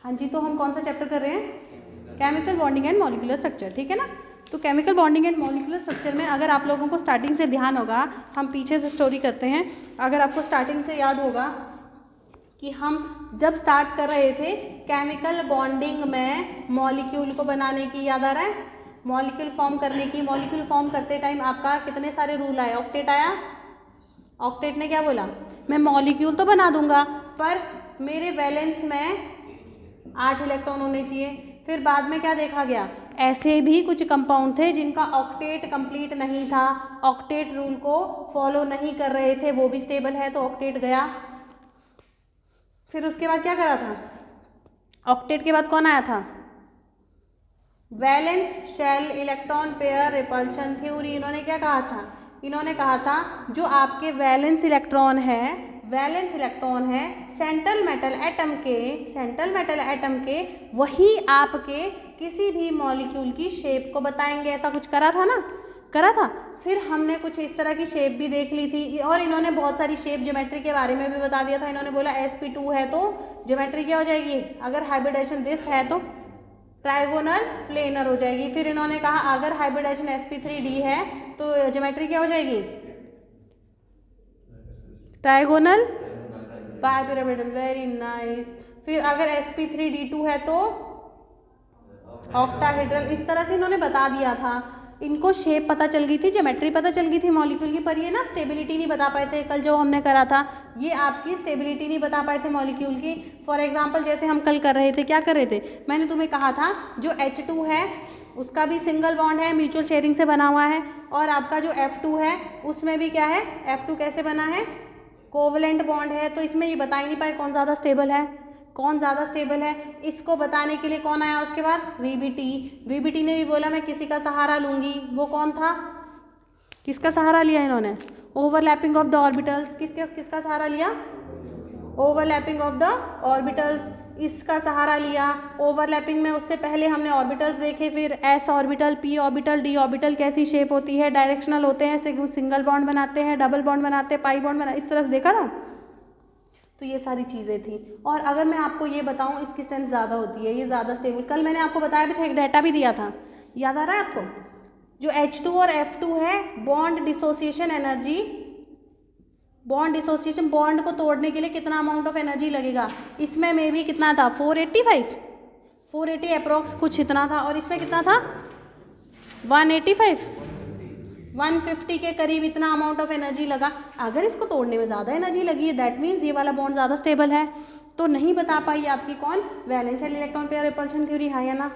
हाँ जी, तो हम कौन सा चैप्टर कर रहे हैं? Chemical bonding and molecular structure, ठीक है ना। तो chemical bonding and molecular structure में अगर आप लोगों को स्टार्टिंग से ध्यान होगा, हम पीछे से स्टोरी करते हैं। अगर आपको स्टार्टिंग से याद होगा कि हम जब स्टार्ट कर रहे थे केमिकल बॉन्डिंग में मॉलिक्यूल को बनाने की, याद आ रहा है? मॉलिक्यूल फॉर्म करने की। मॉलिक्यूल फॉर्म करते टाइम आपका कितने सारे रूल आए? ऑक्टेट आया। ऑक्टेट ने क्या बोला? मैं मॉलिक्यूल तो बना दूंगा पर मेरे वैलेंस में 8 इलेक्ट्रॉन होने चाहिए। फिर बाद में क्या देखा गया? ऐसे भी कुछ कंपाउंड थे जिनका ऑक्टेट कंप्लीट नहीं था, ऑक्टेट रूल को फॉलो नहीं कर रहे थे, वो भी स्टेबल है तो ऑक्टेट गया। फिर उसके बाद क्या करा था? ऑक्टेट के बाद कौन आया था? Valence shell electron pair repulsion theory. इन्होंने क्या कहा था? इन्होंने कहा था जो आपके वैलेंस इलेक्ट्रॉन है सेंट्रल मेटल एटम के वही आपके किसी भी मॉलिक्यूल की शेप को बताएंगे। ऐसा कुछ करा था ना? करा था। फिर हमने कुछ इस तरह की शेप भी देख ली थी और इन्होंने बहुत सारी शेप ज्योमेट्री के बारे में भी बता दिया था। इन्होंने बोला sp2 है तो ज्योमेट्री क्या हो जाएगी? अगर हाइब्रिडाइजेशन दिस है तो ट्राइगोनल प्लेनर हो जाएगी। फिर इन्होंने कहा अगर हाइब्रिडाइजेशन sp3d है तो ज्योमेट्री क्या हो जाएगी? Trigonal bipyramidal. Very nice. फिर अगर sp3d2 है तो ऑक्टाहेड्रल। इस तरह से इन्होंने बता दिया था। इनको शेप पता चल गई थी, ज्योमेट्री पता चल गई थी मॉलिक्यूल की, पर ये ना स्टेबिलिटी नहीं बता पाए थे। कल जो हमने करा था ये आपकी स्टेबिलिटी नहीं बता पाए थे मॉलिक्यूल की। फॉर एग्जांपल जैसे हम कल कर रहे थे, क्या कर रहे थे? मैंने तुम्हें कहा था जो H2 है उसका भी सिंगल बॉन्ड है, म्यूचुअल शेयरिंग से बना हुआ है, और आपका जो F2 है उसमें भी क्या है? F2 कैसे बना है? कोवलेंट बॉन्ड है। तो इसमें ये बता ही नहीं पाए कौन ज़्यादा स्टेबल है, कौन ज़्यादा स्टेबल है। इसको बताने के लिए कौन आया उसके बाद? वीबीटी ने भी बोला मैं किसी का सहारा लूंगी। वो कौन था? किसका सहारा लिया इन्होंने? Overlapping of the orbitals. किसका सहारा लिया? ओवरलैपिंग ऑफ द ऑर्बिटल्स, इसका सहारा लिया। ओवरलैपिंग में उससे पहले हमने ऑर्बिटल्स देखे, फिर S orbital, P orbital, D orbital कैसी शेप होती है, डायरेक्शनल होते हैं, सिंगल बॉन्ड बनाते हैं, डबल बॉन्ड बनाते हैं, पाई बॉन्ड बना, इस तरह से देखा ना। तो ये सारी चीज़ें थी। और अगर मैं आपको ये बताऊं इसकी स्ट्रेंथ ज़्यादा होती है, ये ज़्यादा स्टेबल। कल मैंने आपको बताया भी था, एक डाटा भी दिया था, याद आ रहा है आपको? जो H2 और F2 है, बॉन्ड डिसोसिएशन एनर्जी, बॉन्ड को तोड़ने के लिए कितना अमाउंट ऑफ एनर्जी लगेगा? इसमें मे भी कितना था? 480 अप्रोक्स कुछ इतना था, और इसमें कितना था? 185 150 के करीब इतना अमाउंट ऑफ एनर्जी लगा। अगर इसको तोड़ने में ज़्यादा एनर्जी लगी है दैट मीन्स ये वाला बॉन्ड ज़्यादा स्टेबल है। तो नहीं बता पाई आपकी कौन? Valence shell electron pair repulsion theory, हाँ या ना?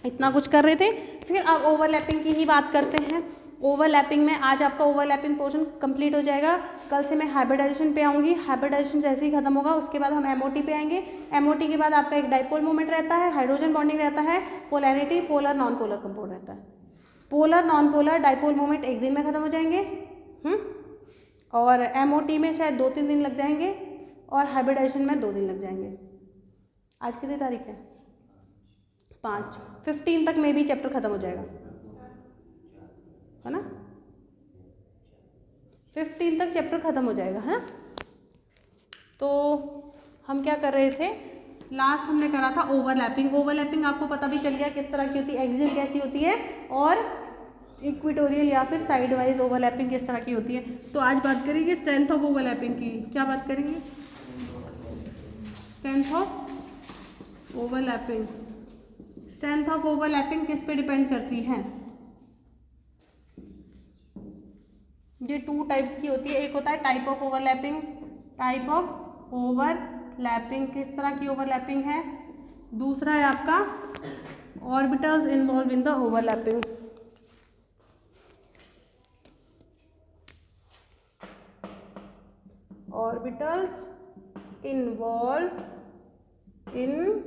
इतना कुछ कर रहे थे। फिर अब ओवरलैपिंग की ही बात करते हैं। ओवरलैपिंग में आज आपका ओवरलैपिंग पोर्शन कंप्लीट हो जाएगा। कल से मैं हाइब्रिडाइजेशन पे आऊँगी। हाइब्रिडाइजेशन जैसे ही खत्म होगा उसके बाद हम एमओटी पे आएंगे। एमओटी के बाद आपका एक डाइपोल मोमेंट रहता है, हाइड्रोजन बॉन्डिंग रहता है, polarity, polar non polar compound रहता है। Polar non polar dipole moment एक दिन में ख़त्म हो जाएंगे, और एमओटी में शायद 2-3 दिन लग जाएंगे, और हाइब्रिडाइजेशन में 2 दिन लग जाएंगे। आज कितनी तारीख है? 5। 15 तक में भी चैप्टर ख़त्म हो जाएगा, है ना? 15 तक चैप्टर ख़त्म हो जाएगा, है ना? तो हम क्या कर रहे थे? लास्ट हमने करा था ओवरलैपिंग आपको पता भी चल गया किस तरह की होती है, एक्सियल कैसी होती है, और इक्वेटोरियल या फिर साइड वाइज ओवरलैपिंग किस तरह की होती है। तो आज बात करेंगे स्ट्रेंथ ऑफ ओवरलैपिंग की। क्या बात करेंगे? Strength of overlapping. Strength of overlapping किस पे डिपेंड करती है? ये 2 टाइप्स की होती है। एक होता है type of overlapping. Type of overlapping किस तरह की ओवरलैपिंग है? दूसरा है आपका orbitals involve in the overlapping. Orbitals involve in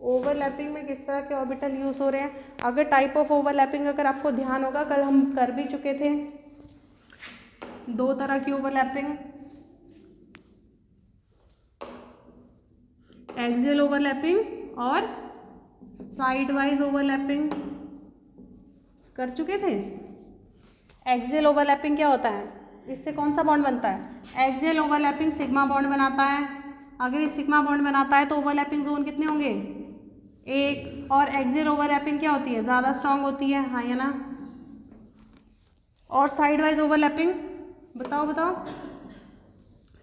overlapping में किस तरह के ऑर्बिटल यूज हो रहे हैं? अगर टाइप ऑफ ओवरलैपिंग अगर आपको ध्यान होगा, कल हम कर भी चुके थे 2 तरह की ओवरलैपिंग, एक्सियल ओवरलैपिंग और साइड वाइज ओवरलैपिंग कर चुके थे। एक्सियल ओवरलैपिंग क्या होता है? इससे कौन सा बॉन्ड बनता है? एक्सियल ओवरलैपिंग सिग्मा बॉन्ड बनाता है, अगर ये सिग्मा बॉन्ड बनाता है तो ओवरलैपिंग जोन कितने होंगे? एक। और एक्सियल ओवरलैपिंग क्या होती है? ज़्यादा स्ट्रांग होती है, हाँ या ना? और साइड वाइज ओवरलैपिंग बताओ बताओ,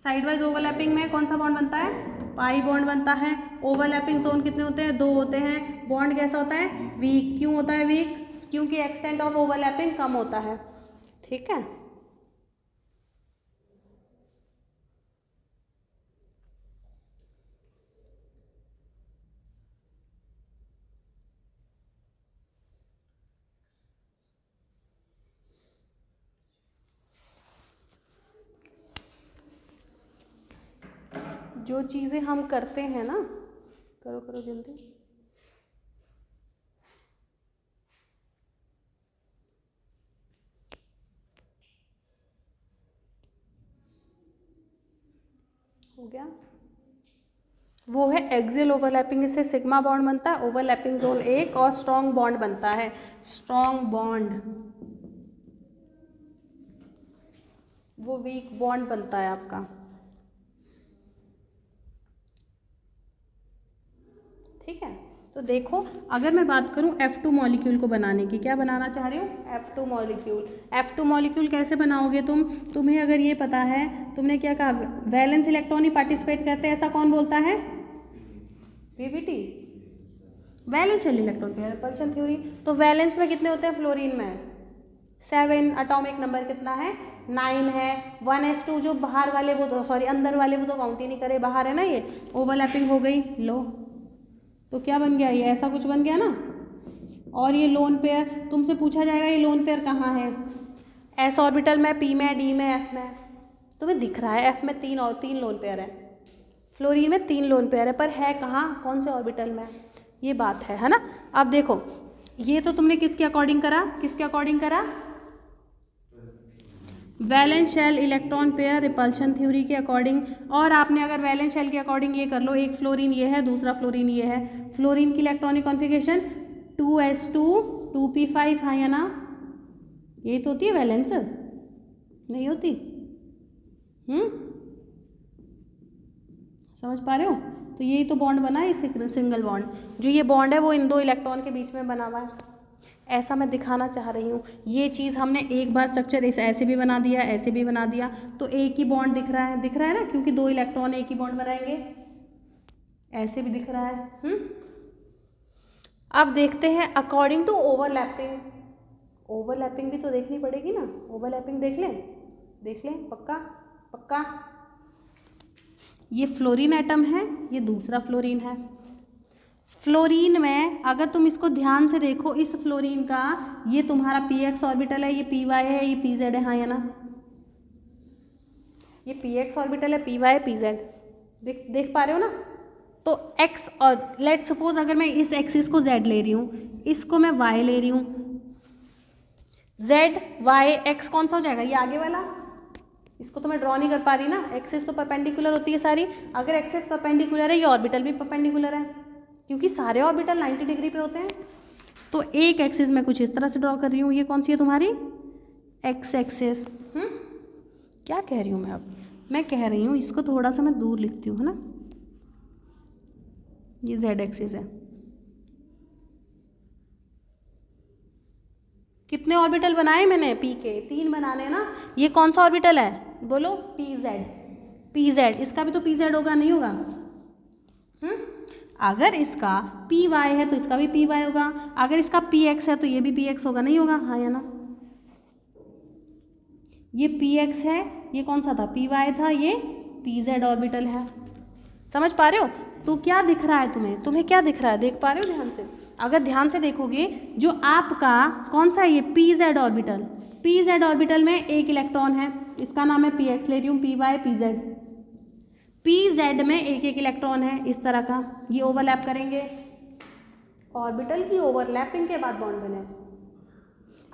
साइड वाइज ओवरलैपिंग में कौन सा बॉन्ड बनता है? पाई बॉन्ड बनता है। ओवरलैपिंग जोन कितने होते हैं? 2 होते हैं। बॉन्ड कैसा होता है? वीक। क्यों होता है वीक? क्योंकि एक्सटेंट ऑफ ओवरलैपिंग कम होता है। ठीक है, जो चीज़ें हम करते हैं ना, करो करो जल्दी। हो गया, वो है एक्सियल ओवरलैपिंग। इससे सिग्मा बॉन्ड बनता है, ओवरलैपिंग जोन 1, और स्ट्रॉन्ग बॉन्ड बनता है, स्ट्रॉन्ग बॉन्ड। वो वीक बॉन्ड बनता है आपका। ठीक है, तो देखो अगर मैं बात करूं F2 मॉलिक्यूल को बनाने की, क्या बनाना चाह रही हूँ? F2 molecule. F2 मॉलिक्यूल कैसे बनाओगे तुम? तुम्हें अगर ये पता है, तुमने क्या कहा, वैलेंस इलेक्ट्रॉन ही पार्टिसिपेट करते हैं, ऐसा कौन बोलता है? PVT, valence shell electron pair repulsion theory. तो वैलेंस में कितने होते हैं फ्लोरीन में? 7। एटॉमिक नंबर कितना है? 9 है। 1s2 जो बाहर वाले वो तो, सॉरी अंदर वाले वो तो काउंट ही नहीं करे, बाहर है ना, ये ओवरलैपिंग हो गई। लो तो क्या बन गया? ये ऐसा कुछ बन गया ना। और ये लोन पेयर, तुमसे पूछा जाएगा ये लोन पेयर कहाँ है? एस ऑर्बिटल में, पी में, डी में, एफ में। तुम्हें दिख रहा है एफ में 3 लोन पेयर है, फ्लोरीन में 3 लोन पेयर है, पर है कहाँ, कौन से ऑर्बिटल में? ये बात है ना। अब देखो ये तो तुमने किसके अकॉर्डिंग करा? किसके अकॉर्डिंग करा? Valence shell electron pair repulsion theory के अकॉर्डिंग। और आपने अगर वैलेंस शेल के अकॉर्डिंग ये कर लो, एक फ्लोरीन ये है, दूसरा फ्लोरीन ये है। फ्लोरीन की इलेक्ट्रॉनिक कॉन्फ़िगरेशन 2s2 2p5, हाँ या ना? यही तो होती है वैलेंस, नहीं होती? समझ पा रहे हो? तो यही तो बॉन्ड बना है, सिंगल बॉन्ड। जो ये बॉन्ड है वो इन 2 इलेक्ट्रॉन के बीच में बना हुआ है, ऐसा मैं दिखाना चाह रही हूँ। ये चीज़ हमने एक बार स्ट्रक्चर इस ऐसे भी बना दिया, ऐसे भी बना दिया, तो एक ही बॉन्ड दिख रहा है, दिख रहा है ना, क्योंकि 2 इलेक्ट्रॉन एक ही बॉन्ड बनाएंगे। ऐसे भी दिख रहा है। अब देखते हैं अकॉर्डिंग टू ओवरलैपिंग। ओवरलैपिंग भी तो देखनी पड़ेगी ना, ओवरलैपिंग देख लें, देख लें, पक्का पक्का। ये फ्लोरीन एटम है, ये दूसरा फ्लोरीन है। फ्लोरीन में अगर तुम इसको ध्यान से देखो, इस फ्लोरीन का ये तुम्हारा px ऑर्बिटल है, ये py है, ये pz है, हाँ या ना? ये px ऑर्बिटल है, py है, pz। देख पा रहे हो ना? तो x, और लेट सपोज अगर मैं इस एक्सिस को z ले रही हूँ, इसको मैं y ले रही हूँ, z y x कौन सा हो जाएगा? ये आगे वाला। इसको तो मैं ड्रॉ नहीं कर पा रही ना, एक्सिस तो परपेंडिकुलर होती है सारी। अगर एक्सिस परपेंडिकुलर है, ये ऑर्बिटल भी परपेंडिकुलर है, क्योंकि सारे ऑर्बिटल 90 डिग्री पे होते हैं। तो एक एक्सिस में कुछ इस तरह से ड्रॉ कर रही हूँ, ये कौन सी है तुम्हारी? X axis. क्या कह रही हूँ मैं? अब मैं कह रही हूँ इसको थोड़ा सा मैं दूर लिखती हूँ, है ना, ये जेड एक्सिस है। कितने ऑर्बिटल बनाए मैंने? पी के 3 बनाने ना। ये कौन सा ऑर्बिटल है? बोलो, पी जेड। पी जेड, इसका भी तो पी जेड होगा, नहीं होगा? अगर इसका पी वाई है तो इसका भी पी वाई होगा, अगर इसका पी एक्स है तो ये भी पी एक्स होगा, नहीं होगा? हाँ या ना? ये पी एक्स है, ये कौन सा था? पी वाई था, ये पी जेड ऑर्बिटल है। समझ पा रहे हो? तो क्या दिख रहा है तुम्हें क्या दिख रहा है? देख पा रहे हो ध्यान से? अगर ध्यान से देखोगे, जो आपका कौन सा है ये P Z orbital, P Z orbital में एक इलेक्ट्रॉन है, इसका नाम है पी एक्स ले रही हूँ, P Y P Z. P Z में एक इलेक्ट्रॉन है इस तरह का, ये ओवरलैप करेंगे, ऑर्बिटल की ओवरलैपिंग के बाद बॉन्ड बने।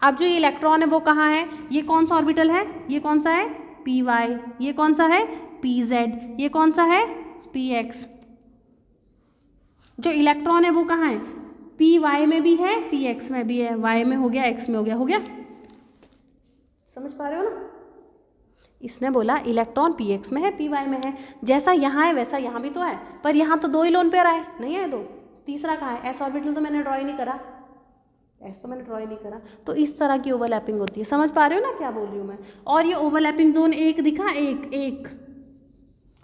अब जो ये इलेक्ट्रॉन है वो कहाँ है? ये कौन सा ऑर्बिटल है? ये कौन सा है? P Y. ये कौन सा है? P Z. ये कौन सा है? P x. जो इलेक्ट्रॉन है वो कहाँ है? पी वाई में भी है, पी एक्स में भी है, वाई में हो गया, एक्स में हो गया, हो गया? समझ पा रहे हो ना? इसने बोला इलेक्ट्रॉन पी एक्स में है, पी वाई में है, जैसा यहाँ है वैसा यहाँ भी तो है, पर यहाँ तो 2 ही लोन पेयर आए, नहीं है 2, तीसरा कहाँ है? एस ऑर्बिटल तो मैंने ड्रॉ ही नहीं करा, एस तो मैंने ड्रॉ ही नहीं करा। तो इस तरह की ओवरलैपिंग होती है, समझ पा रहे हो ना क्या बोल रही हूँ मैं? और ये ओवरलैपिंग जोन एक दिखा, एक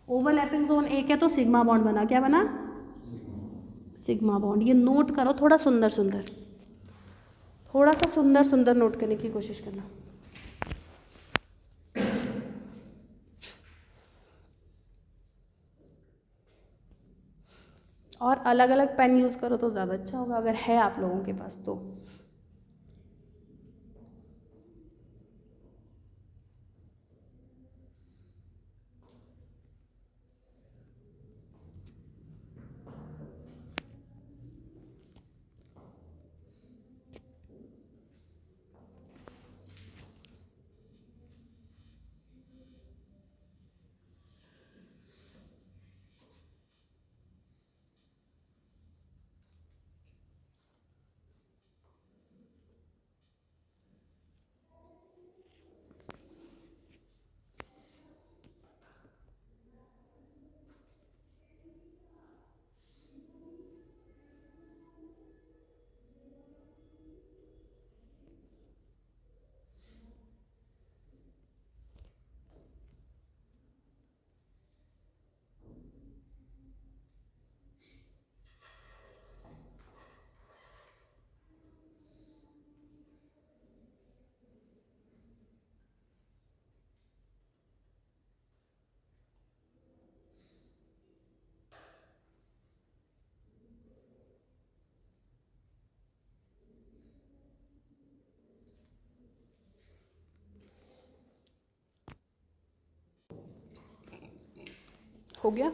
ओवरलैपिंग जोन एक है तो सिग्मा बॉन्ड बना, क्या बना? Sigma bond. ये नोट करो, थोड़ा सुंदर सुंदर, थोड़ा सा सुंदर सुंदर नोट करने की कोशिश करना। और अलग अलग पेन यूज़ करो तो ज़्यादा अच्छा होगा, अगर है आप लोगों के पास तो। हो गया,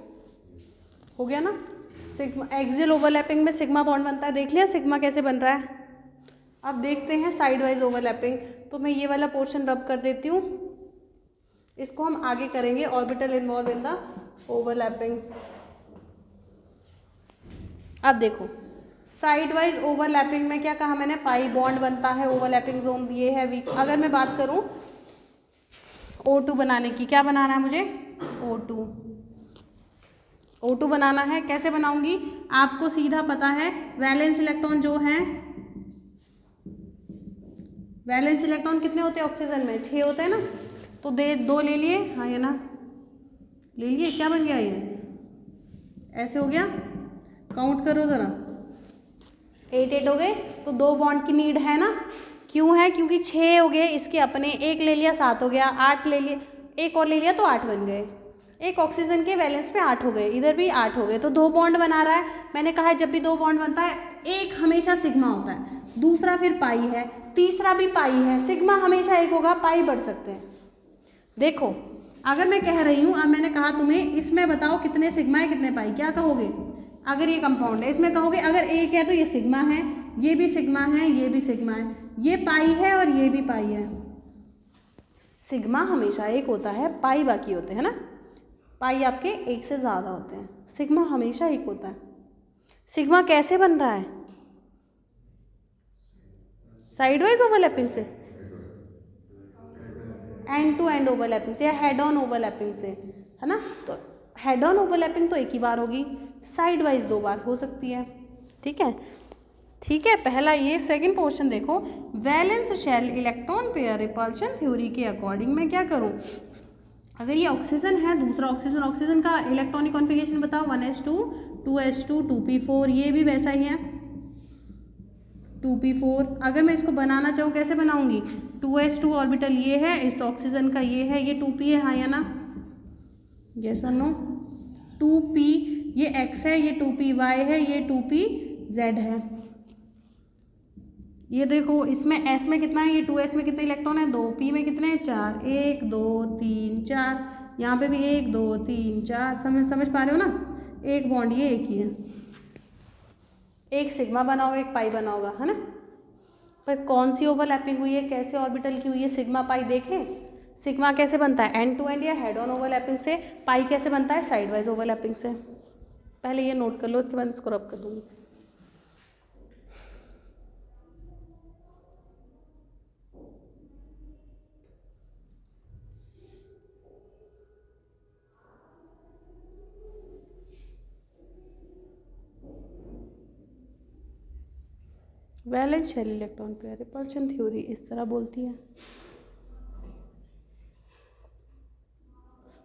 हो गया ना? सिग्मा एक्सियल ओवरलैपिंग में सिग्मा बॉन्ड बनता है, देख लिया सिग्मा कैसे बन रहा है। अब देखते हैं साइड वाइज ओवरलैपिंग। तो मैं ये वाला पोर्शन रब कर देती हूँ, इसको हम आगे करेंगे, orbital involve in the overlapping. अब देखो साइड वाइज ओवरलैपिंग में क्या कहा मैंने? पाई बॉन्ड बनता है, ओवरलैपिंग जोन ये है वीक। अगर मैं बात करूँ O2 बनाने की, क्या बनाना है मुझे? O2 बनाना है। कैसे बनाऊंगी? आपको सीधा पता है, वैलेंस इलेक्ट्रॉन जो है, वैलेंस इलेक्ट्रॉन कितने होते हैं ऑक्सीजन में? 6 होते हैं ना, तो 2 ले लिए, हाँ ये ना ले लिए, क्या बन गया ये? ऐसे हो गया, काउंट करो ज़रा, 8 हो गए। तो 2 बॉन्ड की नीड है ना, क्यों है? क्योंकि 6 हो गए इसके अपने, 1 ले लिया 7 हो गया, 8 ले लिए, एक और ले लिया तो 8 बन गए। एक ऑक्सीजन के वैलेंस पे 8 हो गए, इधर भी 8 हो गए, तो 2 बॉन्ड बना रहा है। मैंने कहा है जब भी 2 बॉन्ड बनता है, एक हमेशा सिग्मा होता है, दूसरा फिर पाई है, तीसरा भी पाई है, सिग्मा हमेशा एक होगा, पाई बढ़ सकते हैं। देखो अगर मैं कह रही हूँ, अब मैंने कहा तुम्हें इसमें बताओ कितने सिग्मा है कितने पाई, क्या कहोगे? अगर ये कंपाउंड है इसमें कहोगे अगर एक है तो ये सिग्मा है, ये भी सिग्मा है, ये भी सिग्मा है, ये पाई है और ये भी पाई है। सिग्मा हमेशा एक होता है, पाई बाकी होते हैं ना, पाई आपके एक से ज़्यादा होते हैं, सिग्मा हमेशा एक होता है। सिग्मा कैसे बन रहा है? साइडवाइज ओवरलैपिंग से, एंड टू एंड ओवरलैपिंग से, या हेड ऑन ओवरलैपिंग से, है ना? तो हेड ऑन ओवरलैपिंग तो एक ही बार होगी, साइड वाइज 2 बार हो सकती है। ठीक है, ठीक है। पहला ये। सेकंड पोर्शन देखो, valence shell electron pair repulsion theory के अकॉर्डिंग मैं क्या करूं? अगर ये ऑक्सीजन है, दूसरा ऑक्सीजन, ऑक्सीजन का इलेक्ट्रॉनिक कॉन्फ़िगरेशन बताओ, 1s2 2s2 2p4, ये भी वैसा ही है 2p4। अगर मैं इसको बनाना चाहूँ कैसे बनाऊंगी? 2s2 ऑर्बिटल ये है, इस ऑक्सीजन का ये है, ये 2p है, हाँ या ना? यस और नो? 2p ये x है, ये 2py है, ये 2pz है। ये देखो इसमें s में कितना है, ये 2s में कितने इलेक्ट्रॉन है? 2, p में कितने हैं? 4, 1 2 3 4, यहाँ पे भी 1 2 3 4। समझ पा रहे हो ना? एक बॉन्ड ये एक ही है, एक सिग्मा बना होगा, एक पाई बना होगा, है ना? पर कौन सी ओवरलैपिंग हुई है, कैसे ऑर्बिटल की हुई है? सिग्मा पाई देखें, सिग्मा कैसे बनता है? एंड टू एंड या हेड ऑन ओवरलैपिंग से। पाई कैसे बनता है? साइड वाइज ओवरलैपिंग से। पहले ये नोट कर लो, उसके बाद इसको रब कर दूंगी। Valence shell electron pair repulsion theory इस तरह बोलती है।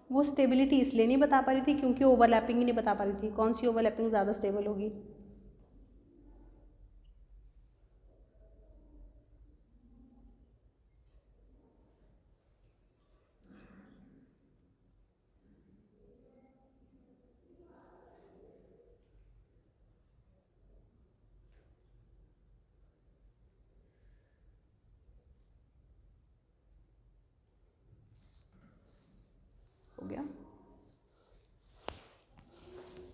वो स्टेबिलिटी इसलिए नहीं बता पा रही थी क्योंकि ओवरलैपिंग ही नहीं बता पा रही थी, कौन सी ओवरलैपिंग ज़्यादा स्टेबल होगी। हो गया।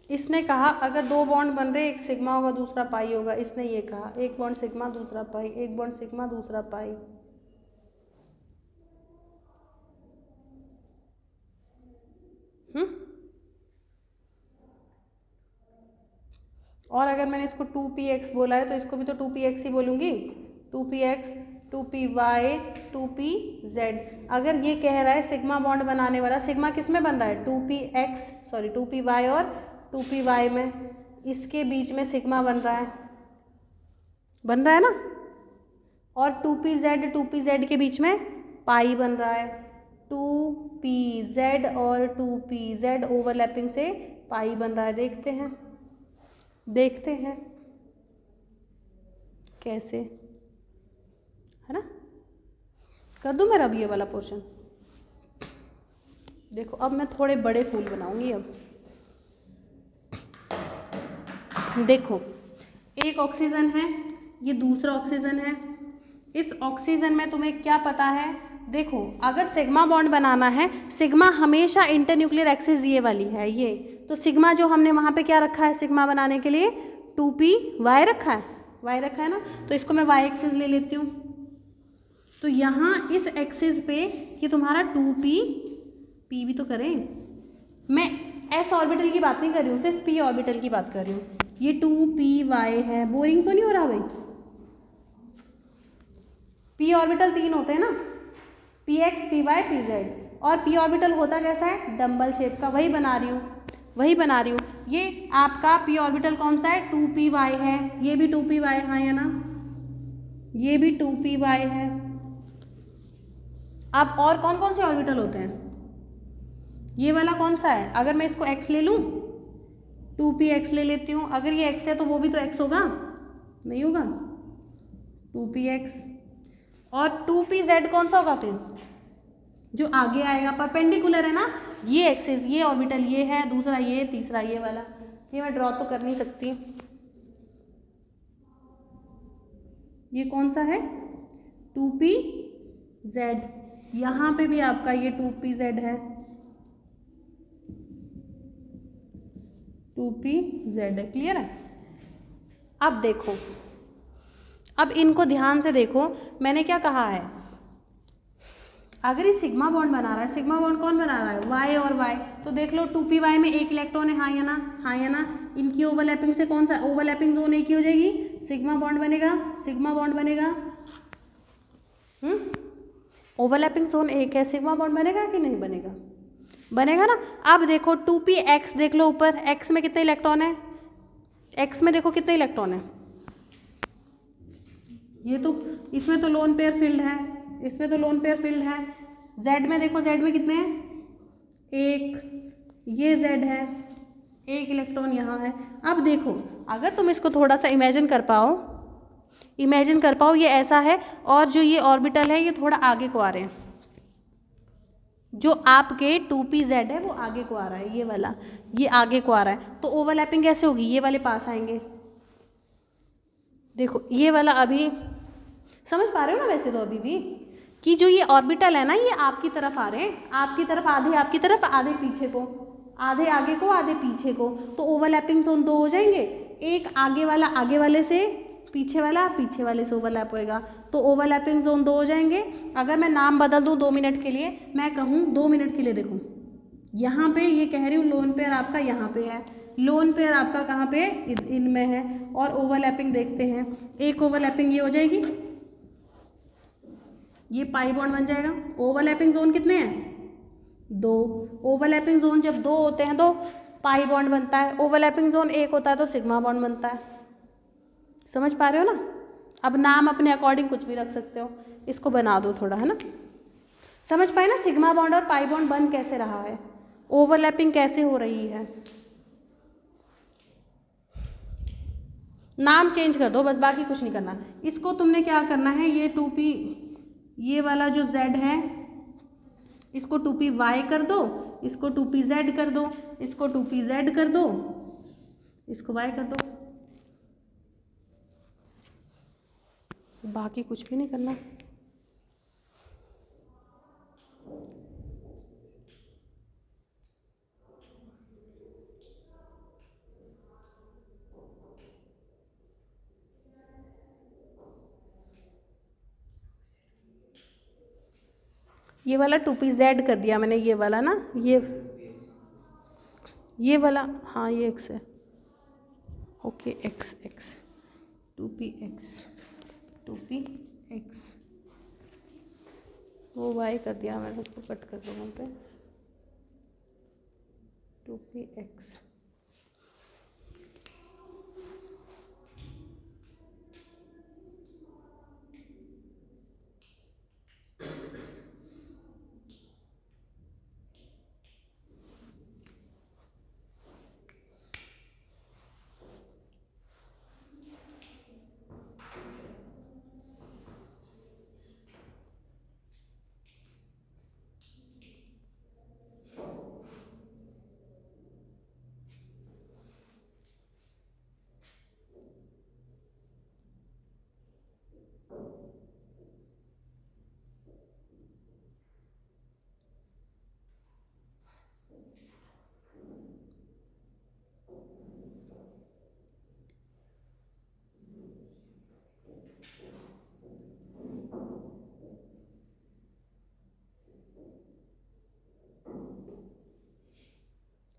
इसने कहा अगर दो बॉन्ड बन रहे, एक सिग्मा होगा दूसरा पाई होगा, इसने ये कहा एक बॉन्ड सिग्मा दूसरा पाई, एक बॉन्ड सिग्मा दूसरा पाई। और अगर मैंने इसको 2px बोला है तो इसको भी तो 2px ही बोलूँगी, 2px 2py 2pz। अगर ये कह रहा है सिग्मा बॉन्ड बनाने वाला, सिग्मा किस में बन रहा है 2py और 2py में, इसके बीच में सिग्मा बन रहा है ना, और 2pz के बीच में पाई बन रहा है, 2pz और 2pz ओवरलैपिंग से पाई बन रहा है। देखते हैं कैसे, है ना। कर दूं मेरा अब ये वाला पोर्शन। देखो अब मैं थोड़े बड़े फूल बनाऊंगी। अब देखो एक ऑक्सीजन है, ये दूसरा ऑक्सीजन है। इस ऑक्सीजन में तुम्हें क्या पता है, देखो अगर सिग्मा बॉन्ड बनाना है, सिग्मा हमेशा इंटरन्यूक्लियर एक्सिस ये वाली है, ये तो सिग्मा जो हमने वहाँ पे क्या रखा है सिग्मा बनाने के लिए 2py रखा है ना, तो इसको मैं y एक्सिस ले लेती हूँ। तो यहाँ इस एक्सिस पे कि तुम्हारा 2p भी तो करें, मैं s ऑर्बिटल की बात नहीं कर रही हूँ, सिर्फ p ऑर्बिटल की बात कर रही हूँ। ये 2py है, बोरिंग तो नहीं हो रहा भाई। p ऑर्बिटल 3 होते हैं ना, px py pz, और p ऑर्बिटल होता कैसा है डम्बल शेप का, वही बना रही हूँ। ये आपका p ऑर्बिटल कौन सा है 2py है, ये भी 2py है ना, ये भी 2py है। अब और कौन कौन से ऑर्बिटल होते हैं, ये वाला कौन सा है, अगर मैं इसको x ले लूँ 2px ले लेती हूँ, अगर ये x है तो वो भी तो x होगा, नहीं होगा 2px। और 2pz कौन सा होगा फिर, जो आगे आएगा, परपेंडिकुलर है ना, ये एक्सिस, ये ऑर्बिटल ये है, दूसरा ये, तीसरा ये वाला। ये मैं ड्रॉ तो कर नहीं सकती, ये कौन सा है 2pz, यहाँ पे भी आपका ये 2pz है, 2pz है, क्लियर है। अब देखो, अब इनको ध्यान से देखो, मैंने क्या कहा है, अगर ये सिग्मा बॉन्ड बना रहा है, सिग्मा बॉन्ड कौन बना रहा है y और y, तो देख लो 2py में एक इलेक्ट्रॉन है, हाँ या ना, इनकी ओवरलैपिंग से कौन सा ओवरलैपिंग जोन एक ही हो जाएगी, सिग्मा बॉन्ड बनेगा। ओवरलैपिंग जोन एक है, सिग्मा बॉन्ड बनेगा कि नहीं बनेगा ना। अब देखो 2px देख लो ऊपर, x में कितने इलेक्ट्रॉन है, x में देखो कितने इलेक्ट्रॉन है, ये तो इसमें तो लोन पेयर फील्ड है, इसमें तो लोन पेयर फील्ड है। z में देखो, z में कितने हैं, एक, ये z है, एक इलेक्ट्रॉन यहाँ है। अब देखो अगर तुम इसको थोड़ा सा इमेजिन कर पाओ, ये ऐसा है, और जो ये ऑर्बिटल है ये थोड़ा आगे को आ रहे हैं, जो आपके 2pz है वो आगे को आ रहा है, ये वाला ये आगे को आ रहा है, तो ओवरलैपिंग कैसे होगी, ये वाले पास आएंगे। देखो ये वाला अभी समझ पा रहे हो ना, वैसे तो अभी भी कि जो ये ऑर्बिटल है ना, ये आपकी तरफ आ रहे हैं, आपकी तरफ आधे पीछे को, आधे आगे को आधे पीछे को, तो ओवरलैपिंग जोन 2 हो जाएंगे, एक आगे वाला आगे वाले से, पीछे वाले से ओवरलैप होएगा, तो ओवरलैपिंग जोन 2 हो जाएंगे। अगर मैं नाम बदल दूँ 2 मिनट के लिए, मैं कहूँ 2 मिनट के लिए, देखो यहाँ पे ये कह रही हूँ लोन पेयर आपका यहाँ पे है, लोन पेयर आपका कहाँ पे इनमें है, और ओवरलैपिंग देखते हैं, एक ओवरलैपिंग ये हो जाएगी, ये पाई बॉन्ड बन जाएगा। ओवरलैपिंग जोन कितने हैं 2, ओवरलैपिंग जोन जब 2 होते हैं तो पाई बॉन्ड बनता है, ओवरलैपिंग जोन 1 होता है तो सिग्मा बॉन्ड बनता है। समझ पा रहे हो ना। अब नाम अपने अकॉर्डिंग कुछ भी रख सकते हो, इसको बना दो थोड़ा, है ना। समझ पाए ना सिग्मा बॉन्ड और पाई बॉन्ड बन कैसे रहा है, ओवरलैपिंग कैसे हो रही है। नाम चेंज कर दो बस, बाकी कुछ नहीं करना। इसको तुमने क्या करना है, ये 2p, ये वाला जो z है इसको 2py कर दो, इसको 2pz कर दो, इसको 2pz कर दो, इसको y कर दो, बाकी कुछ भी नहीं करना। ये वाला 2pz कर दिया मैंने, ये वाला ना, ये वाला, हाँ ये x है, ओके x 2px, वो y कर दिया मैंने, उसको कट कर दो वहाँ पे, 2px।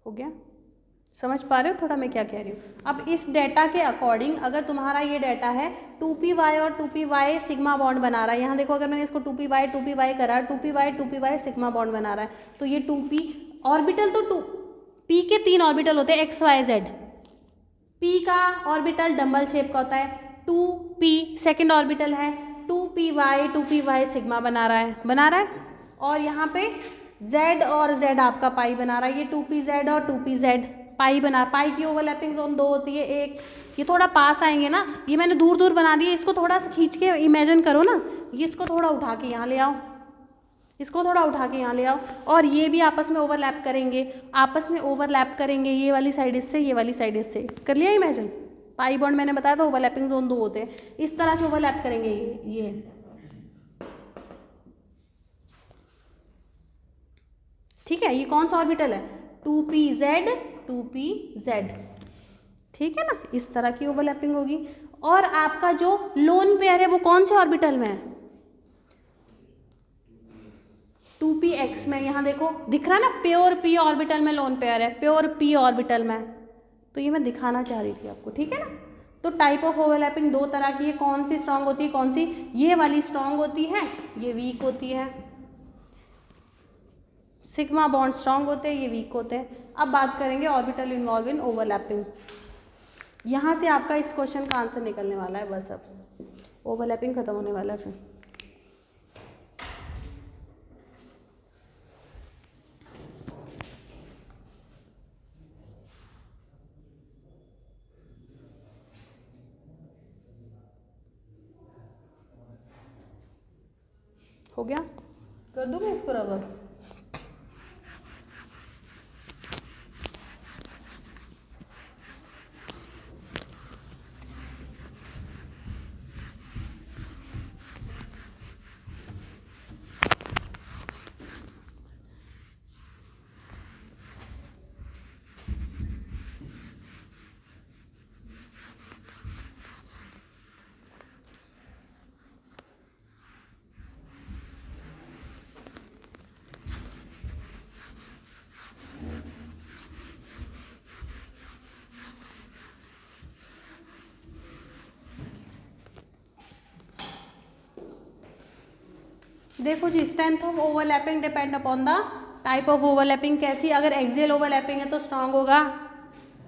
हो गया, समझ पा रहे हो थोड़ा मैं क्या कह रही हूँ। अब इस डेटा के अकॉर्डिंग अगर तुम्हारा ये डेटा है 2py और 2py सिग्मा बॉन्ड बना रहा है, यहाँ देखो अगर मैंने इसको 2py करा, 2py सिग्मा बॉन्ड बना रहा है, तो ये 2p ऑर्बिटल, तो p के 3 ऑर्बिटल होते हैं x y z, p का ऑर्बिटल डंबल शेप का होता है, 2p सेकेंड ऑर्बिटल है, 2py सिग्मा बना रहा है, और यहाँ पे z और z आपका पाई बना रहा है, ये 2pz और 2pz पाई बना, पाई की ओवरलैपिंग जोन 2 होती है, एक ये थोड़ा पास आएंगे ना, ये मैंने दूर दूर बना दिया, इसको थोड़ा सा खींच के इमेजिन करो ना, ये इसको थोड़ा उठा के यहाँ ले आओ, इसको थोड़ा उठा के यहाँ ले आओ, और ये भी आपस में ओवरलैप करेंगे, ये वाली साइड इससे, ये वाली साइड इससे, कर लिया इमेजिन। पाई बॉन्ड मैंने बताया था ओवरलैपिंग जोन 2 होते हैं, इस तरह से ओवरलैप करेंगे ये ठीक है। ये कौन सा ऑर्बिटल है, 2pz, ठीक है ना, इस तरह की ओवरलैपिंग होगी। और आपका जो लोन पेयर है वो कौन से ऑर्बिटल में है, 2px में, यहाँ देखो दिख रहा ना, प्योर p ऑर्बिटल में लोन पेयर है, प्योर p ऑर्बिटल में, तो ये मैं दिखाना चाह रही थी आपको, ठीक है ना। तो टाइप ऑफ ओवरलैपिंग 2 तरह की है, कौन सी स्ट्रांग होती है, कौन सी, ये वाली स्ट्रांग होती है, ये वीक होती है, सिग्मा बॉन्ड स्ट्रांग होते हैं, ये वीक होते हैं। अब बात करेंगे ऑर्बिटल इन्वॉल्व इन ओवरलैपिंग, यहाँ से आपका इस क्वेश्चन का आंसर निकलने वाला है, बस अब ओवरलैपिंग खत्म होने वाला है फिर। हो गया, कर दूँगा इसको रबर। देखो जी, strength of overlapping depend upon the type of overlapping, कैसी, अगर एक्सियल ओवरलैपिंग है तो स्ट्रांग होगा,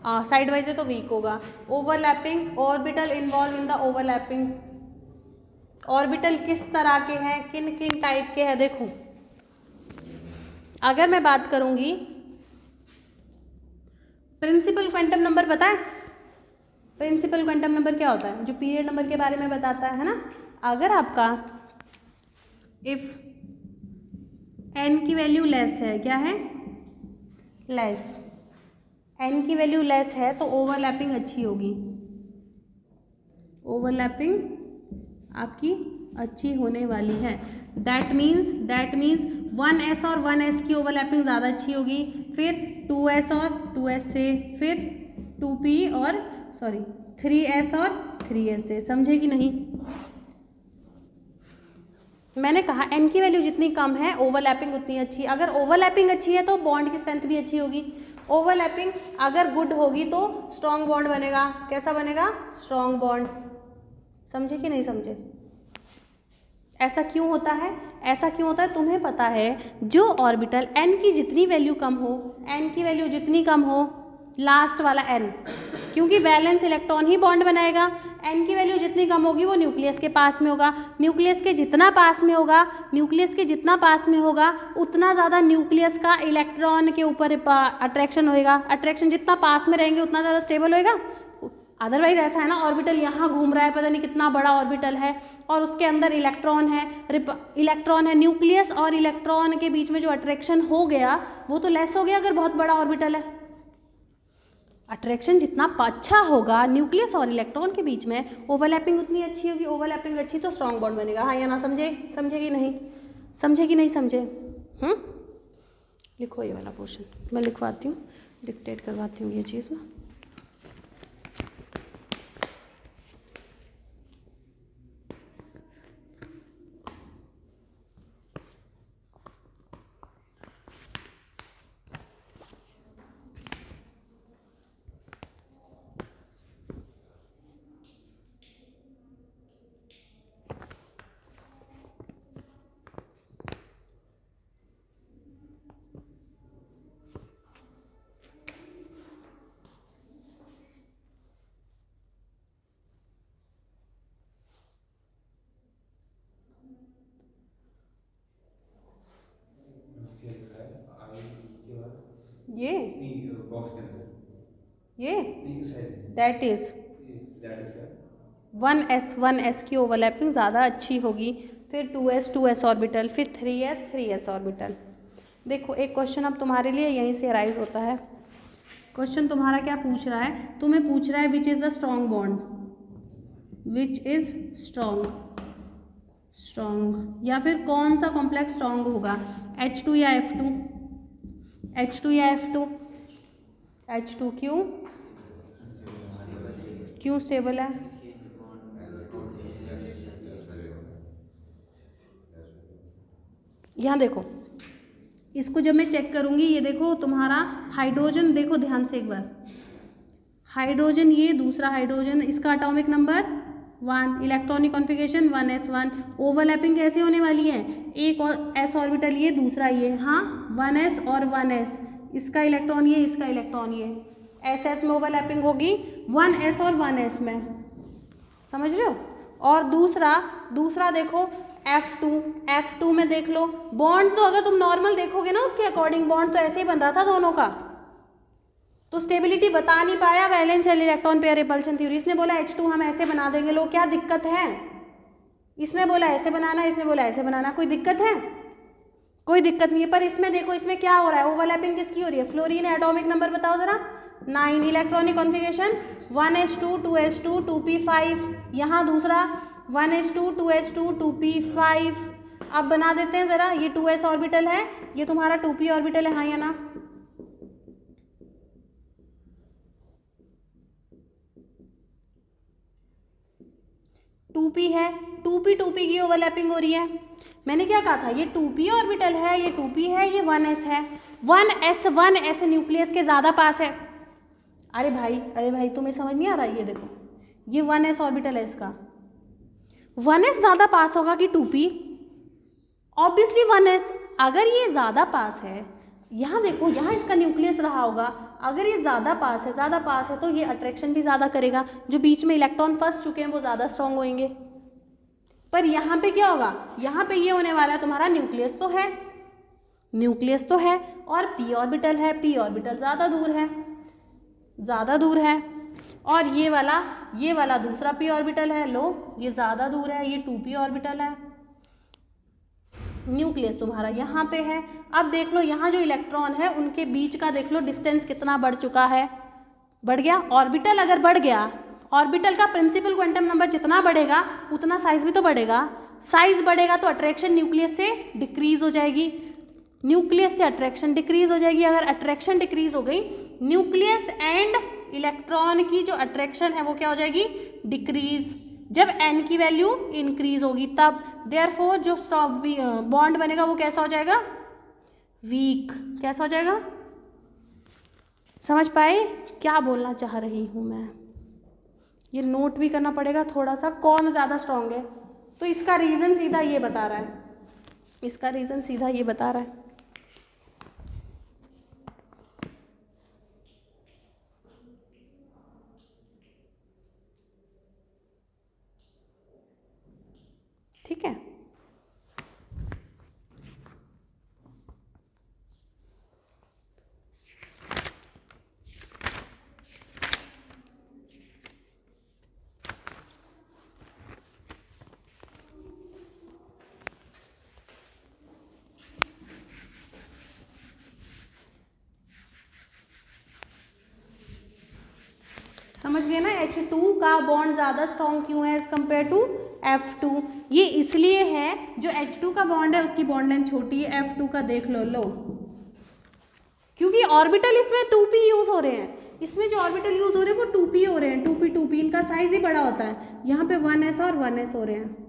साइड वाइज है तो वीक होगा। Overlapping, orbital involve in the overlapping, orbital किस तरह के हैं, किन किन टाइप के हैं। देखो अगर मैं बात करूंगी प्रिंसिपल क्वांटम नंबर, पता है प्रिंसिपल क्वांटम नंबर क्या होता है, जो पीरियड नंबर के बारे में बताता है ना। अगर आपका इफ n की वैल्यू लेस है, क्या है लेस, n की वैल्यू लेस है तो ओवरलैपिंग अच्छी होगी, ओवरलैपिंग आपकी अच्छी होने वाली है। दैट मीन्स 1s और 1s की ओवरलैपिंग ज़्यादा अच्छी होगी, फिर 2s और 2s से, फिर 2p और 3s और 3s से। समझे कि नहीं। मैंने कहा n की वैल्यू जितनी कम है ओवरलैपिंग उतनी अच्छी। अगर ओवरलैपिंग अच्छी है तो बॉन्ड की स्ट्रेंथ भी अच्छी होगी। ओवरलैपिंग अगर गुड होगी तो स्ट्रॉन्ग बॉन्ड बनेगा। कैसा बनेगा, स्ट्रॉन्ग बॉन्ड। समझे कि नहीं समझे। ऐसा क्यों होता है, ऐसा क्यों होता है तुम्हें पता है। जो ऑर्बिटल n की जितनी वैल्यू कम हो, n की वैल्यू जितनी कम हो, लास्ट वाला n, क्योंकि वैलेंस इलेक्ट्रॉन ही बॉन्ड बनाएगा, n की वैल्यू जितनी कम होगी वो न्यूक्लियस के पास में होगा। न्यूक्लियस के जितना पास में होगा, न्यूक्लियस के जितना पास में होगा उतना ज़्यादा न्यूक्लियस का इलेक्ट्रॉन के ऊपर अट्रैक्शन होएगा। अट्रैक्शन जितना पास में रहेंगे उतना ज़्यादा स्टेबल होएगा। अदरवाइज ऐसा है ना, ऑर्बिटल यहाँ घूम रहा है, पता नहीं कितना बड़ा ऑर्बिटल है और उसके अंदर इलेक्ट्रॉन है, न्यूक्लियस और इलेक्ट्रॉन के बीच में जो अट्रैक्शन हो गया वो तो लेस हो गया अगर बहुत बड़ा ऑर्बिटल है। अट्रैक्शन जितना अच्छा होगा न्यूक्लियस और इलेक्ट्रॉन के बीच में, ओवरलैपिंग उतनी अच्छी होगी। ओवरलैपिंग अच्छी तो स्ट्रॉन्ग बॉन्ड बनेगा। हाँ या ना, समझे कि नहीं, समझे कि नहीं समझे। लिखो ये वाला पोर्शन, मैं लिखवाती हूँ, डिक्टेट करवाती हूँ ये चीज़ ना। ये बॉक्स के अंदर ये दैट इज 1s की ओवरलैपिंग ज़्यादा अच्छी होगी, फिर 2s ऑर्बिटल, फिर 3s ऑर्बिटल। देखो एक क्वेश्चन अब तुम्हारे लिए यहीं से अराइज होता है। क्वेश्चन तुम्हारा क्या पूछ रहा है, तुम्हें पूछ रहा है which is the strong bond, which is strong या फिर कौन सा कॉम्प्लेक्स स्ट्रॉन्ग होगा, H2 या F2, H2 या F2, H2 क्यों स्टेबल है। यहाँ देखो, इसको जब मैं चेक करूँगी, ये देखो तुम्हारा हाइड्रोजन, देखो ध्यान से एक बार, हाइड्रोजन, ये दूसरा हाइड्रोजन, इसका atomic number 1, electronic configuration 1s1। Overlapping कैसे होने वाली है, एक और s ऑर्बिटल ये, दूसरा ये, हाँ 1s और 1s, इसका इलेक्ट्रॉन ये, इसका इलेक्ट्रॉन ये, ss में ओवरलैपिंग होगी 1s और 1s में। समझ रहे हो। और दूसरा देखो F2 में देख लो, बॉन्ड तो अगर तुम नॉर्मल देखोगे ना उसके अकॉर्डिंग, बॉन्ड तो ऐसे ही बन रहा था दोनों का, तो स्टेबिलिटी बता नहीं पाया valence shell electron pair repulsion theory. इसने बोला H2 हम ऐसे बना देंगे, लो क्या दिक्कत है। इसने बोला ऐसे बनाना, इसने बोला ऐसे बनाना, कोई दिक्कत है, कोई दिक्कत नहीं है। पर इसमें देखो, इसमें क्या हो रहा है, ओवरलैपिंग किसकी हो रही है, फ्लोरीन। एटॉमिक नंबर बताओ जरा, 9, electronic configuration 1s2 2s2 2p5, यहाँ दूसरा 1s2 2s2 2p5। अब बना देते हैं ज़रा, ये 2s ऑर्बिटल है, ये तुम्हारा 2p ऑर्बिटल है, हाँ या ना। है 2p की ओवरलैपिंग हो रही है। मैंने क्या कहा था, ये 2p ऑर्बिटल है, ये 2p है, ये 1s है। 1s न्यूक्लियस के ज़्यादा पास है। अरे भाई तुम्हें समझ नहीं आ रहा, ये देखो ये 1s ऑर्बिटल है, इसका 1s ज़्यादा पास होगा कि 2p, ऑब्वियसली 1s। अगर ये ज़्यादा पास है, यहाँ देखो, यहाँ इसका न्यूक्लियस रहा होगा, अगर ये ज़्यादा पास है तो ये अट्रैक्शन भी ज़्यादा करेगा, जो बीच में इलेक्ट्रॉन फंस चुके हैं वो ज़्यादा स्ट्रॉन्ग होंगे। पर यहाँ पे क्या होगा, यहाँ पे ये होने वाला है तुम्हारा न्यूक्लियस तो है, न्यूक्लियस तो है और पी ऑर्बिटल है, पी ऑर्बिटल ज़्यादा दूर है, ज़्यादा दूर है। और ये वाला दूसरा पी ऑर्बिटल है, लो ये ज़्यादा दूर है, ये 2p ऑर्बिटल है। न्यूक्लियस तुम्हारा यहाँ पे है। अब देख लो यहाँ जो इलेक्ट्रॉन है उनके बीच का देख लो डिस्टेंस कितना बढ़ चुका है, बढ़ गया। ऑर्बिटल अगर बढ़ गया, ऑर्बिटल का प्रिंसिपल क्वांटम नंबर जितना बढ़ेगा उतना साइज भी तो बढ़ेगा, साइज बढ़ेगा तो अट्रैक्शन न्यूक्लियस से डिक्रीज हो जाएगी, न्यूक्लियस से अट्रैक्शन डिक्रीज हो जाएगी। अगर अट्रैक्शन डिक्रीज हो गई, न्यूक्लियस एंड इलेक्ट्रॉन की जो अट्रैक्शन है वो क्या हो जाएगी, डिक्रीज। जब n की वैल्यू इंक्रीज होगी तब देयरफॉर जो बॉन्ड बनेगा वो कैसा हो जाएगा, वीक। कैसा हो जाएगा, समझ पाए क्या बोलना चाह रही हूँ मैं? ये नोट भी करना पड़ेगा थोड़ा सा, कौन ज़्यादा स्ट्रॉन्ग है। तो इसका रीज़न सीधा ये बता रहा है, इसका रीज़न सीधा ये बता रहा है। ठीक है, समझ गए ना। H2 का बॉन्ड ज़्यादा स्ट्रॉन्ग क्यों है एज कम्पेयर टू F2? ये इसलिए है जो H2 का बॉन्ड है उसकी बॉन्ड लेंथ छोटी है, F2 का देख लो, क्योंकि ऑर्बिटल इसमें 2p यूज हो रहे हैं, इसमें जो ऑर्बिटल यूज हो रहे हैं वो 2p हो रहे हैं, 2p इनका साइज ही बड़ा होता है। यहाँ पे 1s और 1s हो रहे हैं।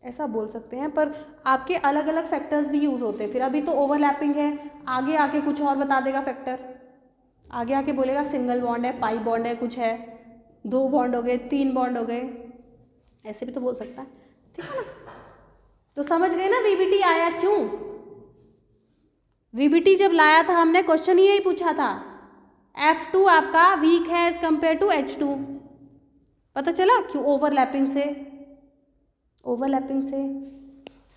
ऐसा बोल सकते हैं, पर आपके अलग अलग फैक्टर्स भी यूज़ होते हैं। फिर अभी तो ओवरलैपिंग है, आगे आके कुछ और बता देगा फैक्टर, आगे आके बोलेगा सिंगल बॉन्ड है, पाई बॉन्ड है, कुछ है, 2 बॉन्ड हो गए, 3 बॉन्ड हो गए, ऐसे भी तो बोल सकता है। ठीक है ना, तो समझ गए ना वीबीटी आया क्यों? वीबीटी जब लाया था हमने क्वेश्चन यही पूछा था, F2 आपका वीक है एज कम्पेयर टू H2, पता चला क्यों? ओवरलैपिंग से, ओवरलैपिंग से।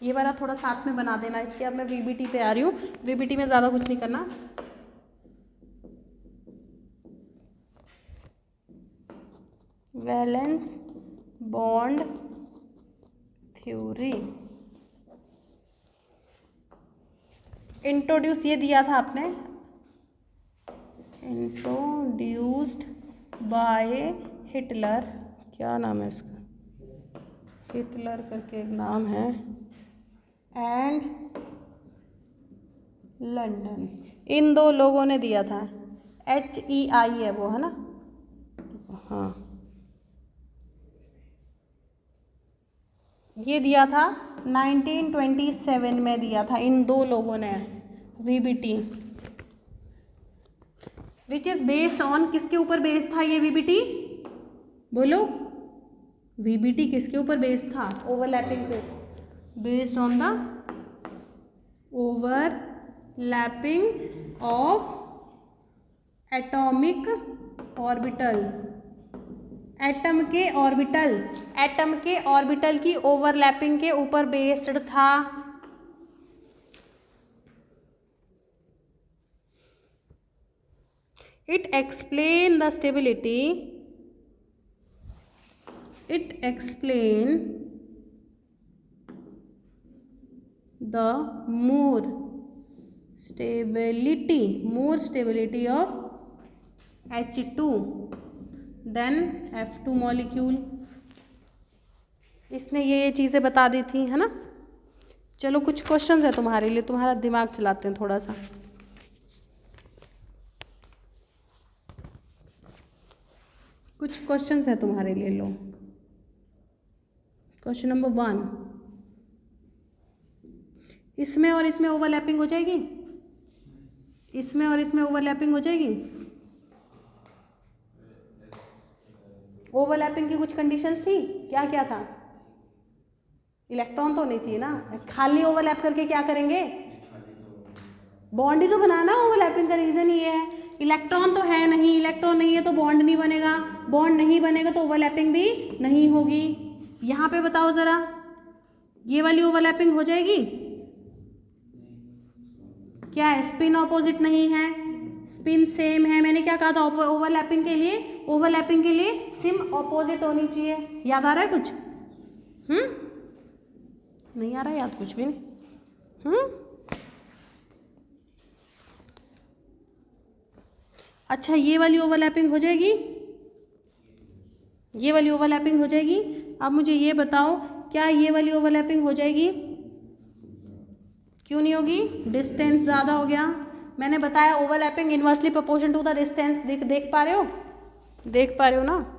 ये वाला थोड़ा साथ में बना देना इसके। अब मैं वीबीटी पे आ रही हूँ, वीबीटी में ज़्यादा कुछ नहीं करना। वैलेंस बॉन्ड थ्योरी, इंट्रोड्यूस ये दिया था आपने, इंट्रोड्यूस्ड बाय हिटलर, क्या नाम है इसका, हिटलर करके एक नाम है, एंड लंदन, इन 2 लोगों ने दिया था। HEI है वो, है ना, हाँ ये दिया था 1927 में दिया था इन 2 लोगों ने VBT, which is based on, किसके ऊपर बेस्ड था ये VBT, बोलो VBT किसके ऊपर बेस्ड था? ओवरलैपिंग पे, based on the overlapping of atomic orbital, atom के ऑर्बिटल, एटम के ऑर्बिटल की ओवरलैपिंग के ऊपर बेस्ड था। It explain the stability, it explain the more stability of H2 than F2 molecule. इसने ये चीज़ें बता दी थी, है ना। चलो कुछ क्वेश्चंस है तुम्हारे लिए, तुम्हारा दिमाग चलाते हैं थोड़ा सा। कुछ क्वेश्चंस है तुम्हारे लिए, लो। क्वेश्चन नंबर 1, इसमें और इसमें ओवरलैपिंग हो जाएगी, इसमें और इसमें ओवरलैपिंग हो जाएगी। ओवरलैपिंग की कुछ कंडीशंस थी, क्या क्या था? इलेक्ट्रॉन तो होने चाहिए ना, खाली ओवरलैप करके क्या करेंगे? बॉन्ड ही तो बनाना। ओवरलैपिंग का रीजन ये है इलेक्ट्रॉन तो है नहीं, इलेक्ट्रॉन नहीं है तो बॉन्ड नहीं बनेगा, बॉन्ड नहीं बनेगा तो ओवरलैपिंग भी नहीं होगी। यहाँ पे बताओ ज़रा, ये वाली ओवरलैपिंग हो जाएगी क्या? स्पिन ऑपोजिट नहीं है, स्पिन सेम है। मैंने क्या कहा था ओवरलैपिंग के लिए? ओवरलैपिंग के लिए सिम ऑपोजिट होनी चाहिए। याद आ रहा है कुछ? नहीं आ रहा याद कुछ भी नहीं। अच्छा, ये वाली ओवरलैपिंग हो जाएगी, ये वाली ओवरलैपिंग हो जाएगी। अब मुझे ये बताओ, क्या ये वाली ओवरलैपिंग हो जाएगी? क्यों नहीं होगी? डिस्टेंस ज़्यादा हो गया। मैंने बताया overlapping inversely proportion to the distance. देख पा रहे हो? देख पा रहे हो ना?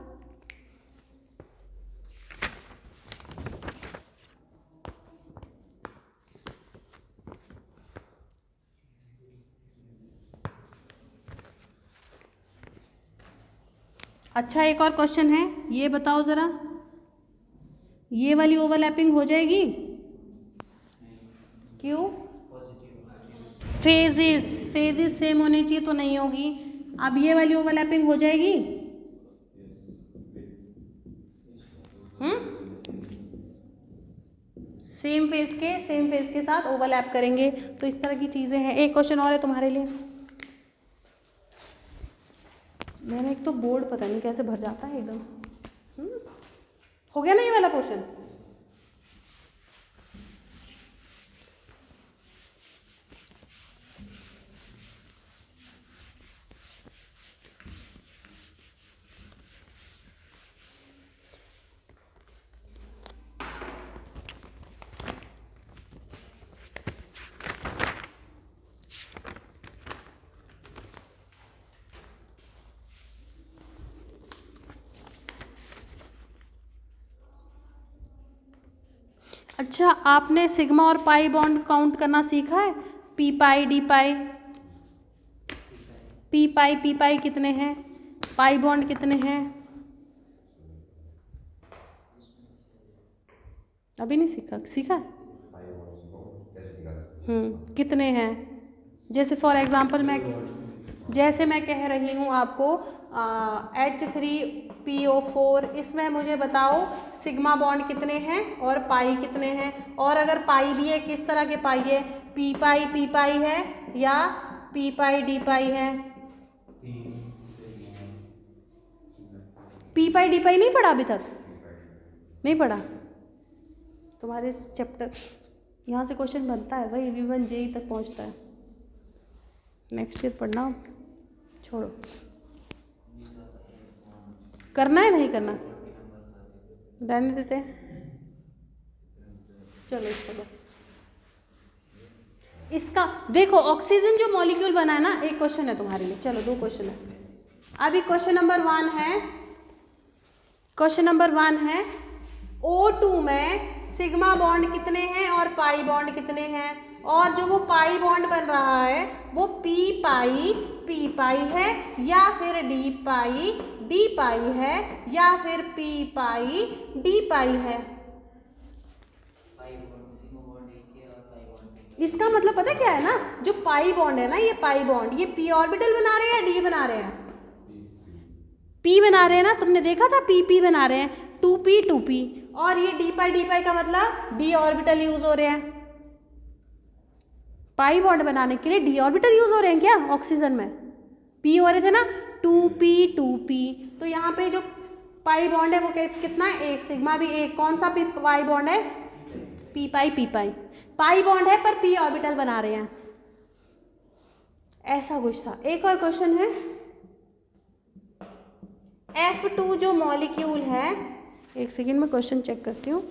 अच्छा, एक और क्वेश्चन है, ये बताओ ज़रा, ये वाली ओवरलैपिंग हो जाएगी? क्यों? फेजेस सेम होने चाहिए तो नहीं होगी। अब ये वाली ओवरलैपिंग हो जाएगी? सेम फेज के साथ ओवरलैप करेंगे। तो इस तरह की चीज़ें हैं। एक क्वेश्चन और है तुम्हारे लिए। मैंने एक तो बोर्ड पता नहीं कैसे भर जाता है एकदम। हो गया ना ये वाला पोर्शन? अच्छा, आपने सिग्मा और पाई बॉन्ड काउंट करना सीखा है? पी पाई डी पाई, पी पाई कितने हैं? पाई बॉन्ड कितने हैं? अभी नहीं सीखा? सीखा? कितने हैं? जैसे फॉर एग्जांपल जैसे मैं कह रही हूँ आपको H3PO4, इसमें मुझे बताओ सिग्मा बॉन्ड कितने हैं और पाई कितने हैं। और अगर पाई भी है, किस तरह के पाई है? पी पाई है या पी पाई डी पाई है? पी पाई डी पाई नहीं पढ़ा अभी तक? नहीं पढ़ा? तुम्हारे चैप्टर यहाँ से क्वेश्चन बनता है भाई, V1 JEE तक पहुँचता है। नेक्स्ट ईयर पढ़ना, छोड़ो। करना है नहीं करना? रहने देते हैं। चलो इसको इसका देखो, ऑक्सीजन जो मॉलिक्यूल बना है ना, एक क्वेश्चन है तुम्हारे लिए। चलो 2 क्वेश्चन है। अभी क्वेश्चन नंबर 1 है, क्वेश्चन नंबर 1 है O2 में सिग्मा बॉन्ड कितने हैं और पाई बॉन्ड कितने हैं। और जो वो पाई बॉन्ड बन रहा है वो पी पाई है या फिर डी पाई है या फिर पी पाई डी पाई है। इसका मतलब पता क्या है ना, जो पाई बॉन्ड है ना, ये पाई बॉन्ड, ये पी ऑर्बिटल बना रहे हैं या डी बना रहे हैं? पी बना रहे हैं ना, तुमने देखा था पी बना रहे हैं, 2p। और ये डी पाई का मतलब डी ऑर्बिटल यूज हो रहे हैं। पाई बॉन्ड बनाने के लिए डी ऑर्बिटल यूज हो रहे हैं क्या ऑक्सीजन में? पी हो रहे थे ना, 2p। तो यहाँ पे जो पाई बॉन्ड है वो कितना है? 1। सिग्मा भी 1। कौन सा पाई बॉन्ड है? पी पाई। पाई बॉन्ड है पर पी ऑर्बिटल बना रहे हैं, ऐसा कुछ था। एक और क्वेश्चन है, F2 जो मॉलिक्यूल है, एक सेकेंड में क्वेश्चन चेक करती हूँ।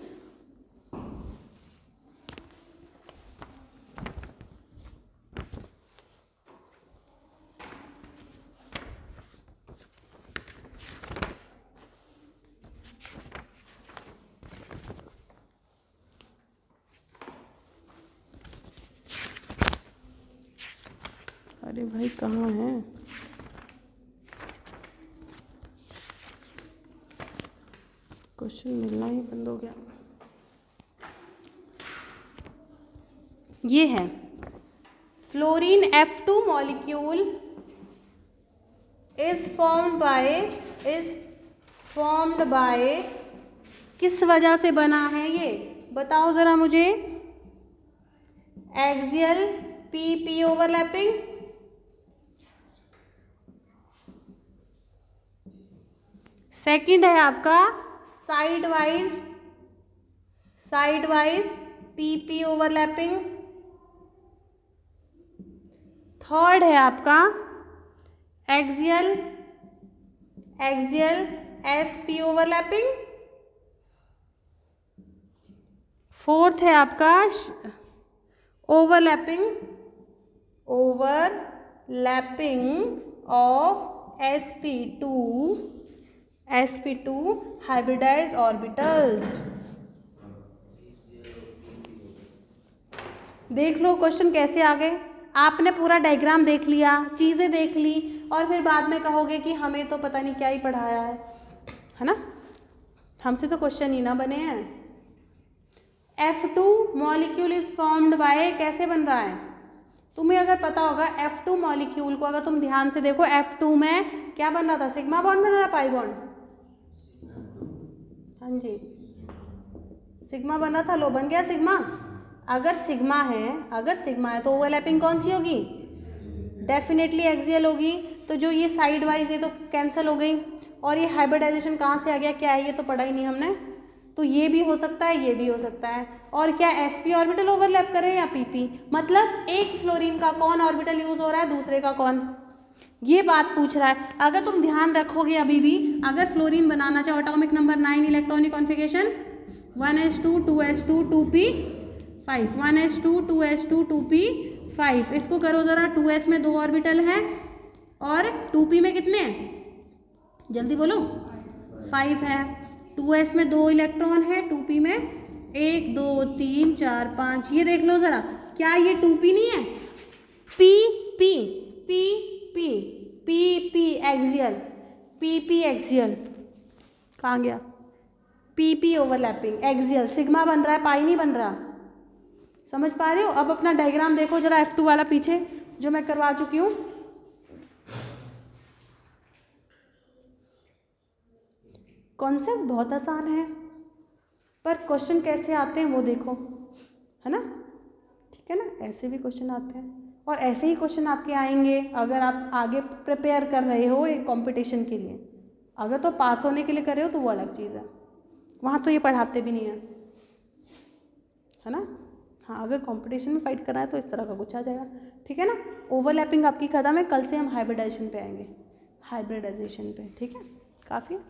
अरे भाई कहाँ है? क्वेश्चन मिलना ही बंद हो गया। ये है fluorine F2 molecule is formed by किस वजह से बना है ये बताओ ज़रा मुझे। Axial P P overlapping, second है आपका side wise P P overlapping, third है आपका axial S P overlapping, fourth है आपका overlapping of sp2 hybridised orbitals. देख लो क्वेश्चन कैसे आ गए। आपने पूरा डायग्राम देख लिया, चीज़ें देख ली, और फिर बाद में कहोगे कि हमें तो पता नहीं क्या ही पढ़ाया है ना। हमसे तो क्वेश्चन ही ना बने हैं। F2 molecule is formed by कैसे बन रहा है तुम्हें अगर पता होगा। F2 मॉलिक्यूल को अगर तुम ध्यान से देखो, F2 में क्या बन रहा था, सिग्मा बॉन्ड बन रहा था, पाई बॉन्ड, हाँ जी सिग्मा बन रहा था, लो बन गया सिग्मा। अगर सिग्मा है तो ओवरलैपिंग कौन सी होगी, डेफिनेटली एक्सियल होगी। तो जो ये साइड वाइज है तो कैंसिल हो गई, और ये हाइब्रिडाइजेशन कहाँ से आ गया, क्या है ये तो पढ़ा ही नहीं हमने। तो ये भी हो सकता है, ये भी हो सकता है। और क्या sp ऑर्बिटल ओवरलैप कर रहे हैं या pp, मतलब एक फ्लोरीन का कौन ऑर्बिटल यूज हो रहा है, दूसरे का कौन, ये बात पूछ रहा है। अगर तुम ध्यान रखोगे अभी भी, अगर फ्लोरीन बनाना चाहो, atomic number 9 electronic configuration 1s2 2s2 2p5, 1s2 2s2 2p5, इसको करो ज़रा। 2s में 2 ऑर्बिटल है और 2p में कितने हैं, जल्दी बोलो, 5 है। 2s में 2 इलेक्ट्रॉन है, 2p में 1 2 3 4 5, ये देख लो ज़रा, क्या ये 2p नहीं है, p p p p p p axial, p p axial कहाँ गया, p p overlapping axial, sigma बन रहा है, पाई नहीं बन रहा। समझ पा रहे हो। अब अपना डायग्राम देखो जरा, F2 वाला पीछे जो मैं करवा चुकी हूँ। कॉन्सेप्ट बहुत आसान है, पर क्वेश्चन कैसे आते हैं वो देखो, है ना, ठीक है ना। ऐसे भी क्वेश्चन आते हैं, और ऐसे ही क्वेश्चन आपके आएंगे अगर आप आगे प्रिपेयर कर रहे हो एक कंपटीशन के लिए। अगर तो पास होने के लिए कर रहे हो तो वो अलग चीज़ है, वहाँ तो ये पढ़ाते भी नहीं है ना। हाँ, अगर कंपटीशन में फाइट करना है तो इस तरह का कुछ आ जाएगा, ठीक है ना। ओवरलैपिंग आपकी खत्म है, कल से हम हाइब्रिडाइजेशन पे आएंगे, हाइब्रिडाइजेशन पे, ठीक है, काफ़ी है।